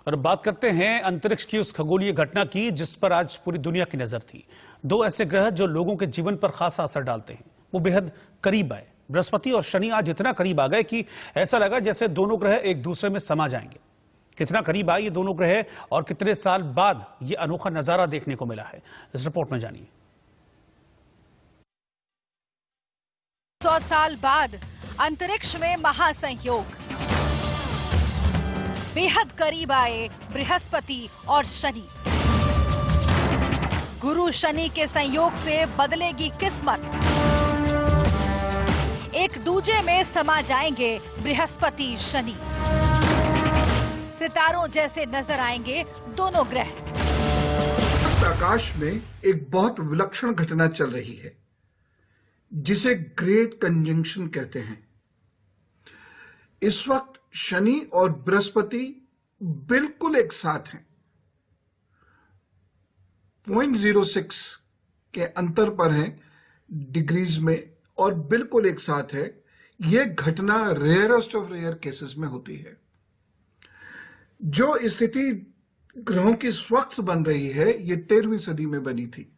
और बात करते हैं अंतरिक्ष की उस खगोलीय घटना की जिस पर आज पूरी दुनिया की नजर थी। दो ऐसे ग्रह जो लोगों के जीवन पर खासा असर डालते हैं, वो बेहद करीब आए। बृहस्पति और शनि आज इतना करीब आ गए कि ऐसा लगा जैसे दोनों ग्रह एक दूसरे में समा जाएंगे। कितना करीब आए ये दोनों ग्रह और कितने साल बाद ये अनोखा नजारा देखने को मिला है, इस रिपोर्ट में जानिए। 100 साल बाद अंतरिक्ष में महासंयोग, बेहद करीब आए बृहस्पति और शनि। गुरु शनि के संयोग से बदलेगी किस्मत, एक दूजे में समा जाएंगे बृहस्पति शनि। सितारों जैसे नजर आएंगे दोनों ग्रह। आकाश में एक बहुत विलक्षण घटना चल रही है जिसे ग्रेट कंजंक्शन कहते हैं। इस वक्त शनि और बृहस्पति बिल्कुल एक साथ हैं। 0.06 के अंतर पर हैं डिग्रीज में और बिल्कुल एक साथ है। यह घटना रेयरेस्ट ऑफ रेयर केसेस में होती है। जो स्थिति ग्रहों की इस वक्त बन रही है यह 13वीं सदी में बनी थी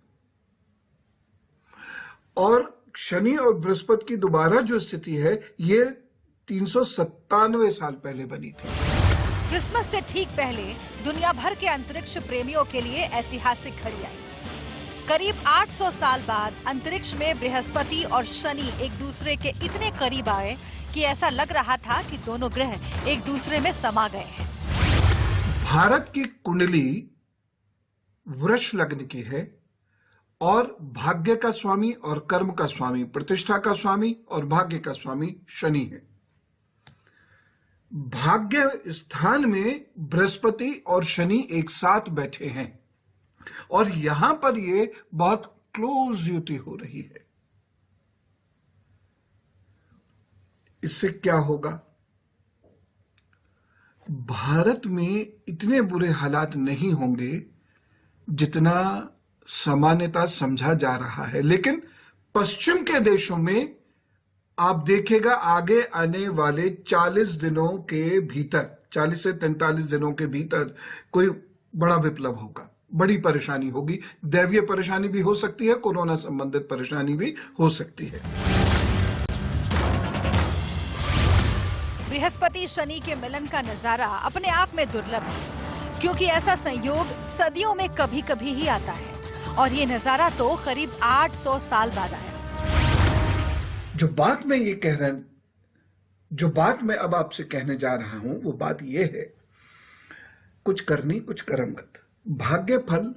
और शनि और बृहस्पति की दोबारा जो स्थिति है ये 397 साल पहले बनी थी। क्रिसमस से ठीक पहले दुनिया भर के अंतरिक्ष प्रेमियों के लिए ऐतिहासिक घड़ी आई। करीब 800 साल बाद अंतरिक्ष में बृहस्पति और शनि एक दूसरे के इतने करीब आए कि ऐसा लग रहा था कि दोनों ग्रह एक दूसरे में समा गए हैं। भारत की कुंडली वृष लग्न की है और भाग्य का स्वामी और कर्म का स्वामी, प्रतिष्ठा का स्वामी और भाग्य का स्वामी शनि है। भाग्य स्थान में बृहस्पति और शनि एक साथ बैठे हैं और यहां पर ये बहुत क्लोज युति हो रही है। इससे क्या होगा? भारत में इतने बुरे हालात नहीं होंगे जितना सामान्यता समझा जा रहा है, लेकिन पश्चिम के देशों में आप देखेगा आगे आने वाले 40 दिनों के भीतर, 40 से 43 दिनों के भीतर कोई बड़ा विप्लव होगा, बड़ी परेशानी होगी। दैवीय परेशानी भी हो सकती है, कोरोना संबंधित परेशानी भी हो सकती है। बृहस्पति शनि के मिलन का नजारा अपने आप में दुर्लभ है, क्योंकि ऐसा संयोग सदियों में कभी कभी ही आता है और ये नजारा तो करीब 800 साल बाद आया। जो बात मैं अब आपसे कहने जा रहा हूं वो बात ये है, कुछ करनी कुछ कर्मगत। भाग्य फल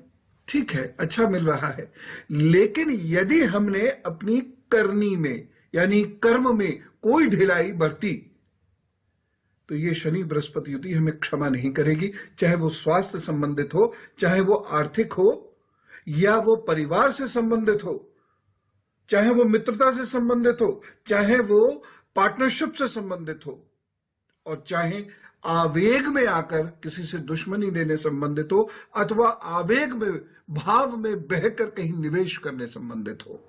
ठीक है, अच्छा मिल रहा है, लेकिन यदि हमने अपनी करनी में यानी कर्म में कोई ढिलाई बरती तो ये शनि बृहस्पति युति हमें क्षमा नहीं करेगी। चाहे वो स्वास्थ्य संबंधित हो, चाहे वो आर्थिक हो, या वो परिवार से संबंधित हो, चाहे वो मित्रता से संबंधित हो, चाहे वो पार्टनरशिप से संबंधित हो, और चाहे आवेग में आकर किसी से दुश्मनी देने संबंधित हो, अथवा आवेग में भाव में बहकर कहीं निवेश करने संबंधित हो,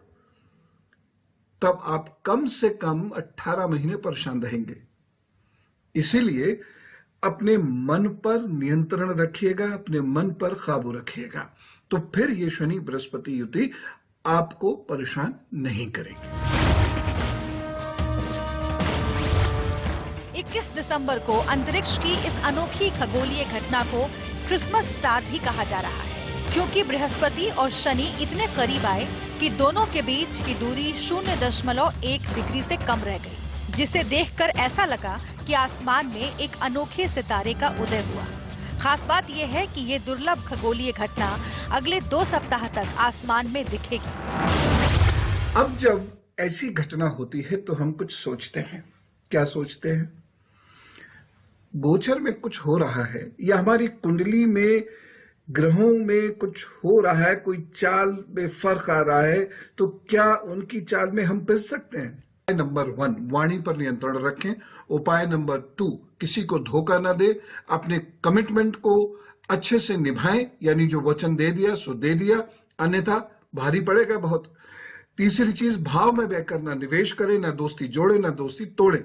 तब आप कम से कम 18 महीने परेशान रहेंगे। इसीलिए अपने मन पर नियंत्रण रखिएगा, अपने मन पर काबू रखिएगा, तो फिर ये शनि बृहस्पति युति आपको परेशान नहीं करेगी। 21 दिसंबर को अंतरिक्ष की इस अनोखी खगोलीय घटना को क्रिसमस स्टार भी कहा जा रहा है, क्योंकि बृहस्पति और शनि इतने करीब आए कि दोनों के बीच की दूरी 0.1 डिग्री से कम रह गई, जिसे देखकर ऐसा लगा कि आसमान में एक अनोखे सितारे का उदय हुआ। खास बात यह है कि ये दुर्लभ खगोलीय घटना अगले 2 सप्ताह तक आसमान में दिखेगी। अब जब ऐसी घटना होती है तो हम कुछ सोचते हैं। क्या सोचते हैं? गोचर में कुछ हो रहा है या हमारी कुंडली में ग्रहों में कुछ हो रहा है, कोई चाल में फर्क आ रहा है, तो क्या उनकी चाल में हम पिस सकते हैं? नंबर 1, वाणी पर नियंत्रण रखें। उपाय नंबर 2, किसी को धोखा न दे, अपने कमिटमेंट को अच्छे से निभाएं, यानी जो वचन दे दिया सो दे दिया, अन्यथा भारी पड़ेगा बहुत। तीसरी चीज, भाव में बहकर ना निवेश करें, ना दोस्ती जोड़े ना दोस्ती तोड़े।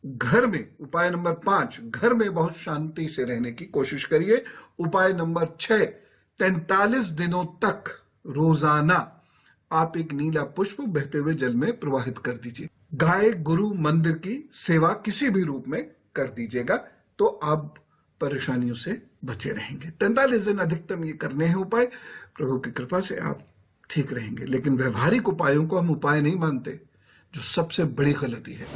घर में, उपाय नंबर 5, घर में बहुत शांति से रहने की कोशिश करिए। उपाय नंबर 6, 43 दिनों तक रोजाना आप एक नीला पुष्प बहते हुए जल में प्रवाहित कर दीजिए। गाय गुरु मंदिर की सेवा किसी भी रूप में कर दीजिएगा तो आप परेशानियों से बचे रहेंगे। 43 दिन अधिकतम ये करने हैं उपाय। प्रभु की कृपा से आप ठीक रहेंगे। लेकिन व्यवहारिक उपायों को हम उपाय नहीं मानते, जो सबसे बड़ी गलती है।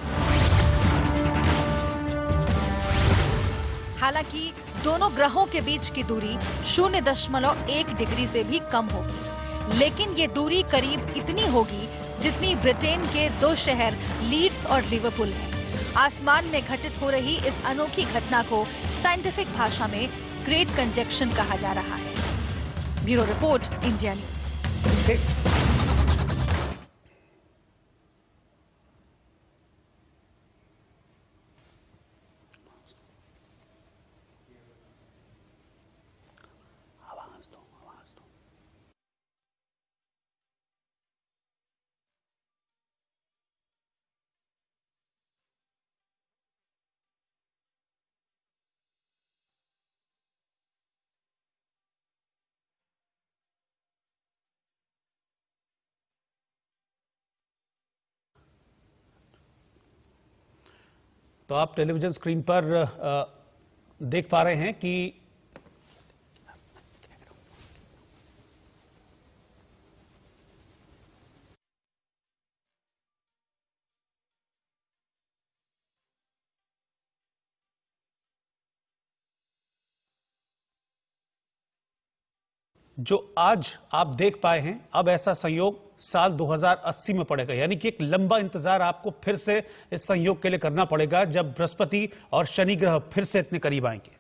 हालांकि दोनों ग्रहों के बीच की दूरी 0.1 डिग्री से भी कम होगी, लेकिन ये दूरी करीब इतनी होगी जितनी ब्रिटेन के 2 शहर लीड्स और लिवरपूल है। आसमान में घटित हो रही इस अनोखी घटना को साइंटिफिक भाषा में ग्रेट कंजक्शन कहा जा रहा है। Bureau report, India news. तो आप टेलीविजन स्क्रीन पर देख पा रहे हैं कि जो आज आप देख पाए हैं, अब ऐसा संयोग साल 2080 में पड़ेगा। यानी कि एक लंबा इंतजार आपको फिर से इस संयोग के लिए करना पड़ेगा, जब बृहस्पति और शनि ग्रह फिर से इतने करीब आएंगे।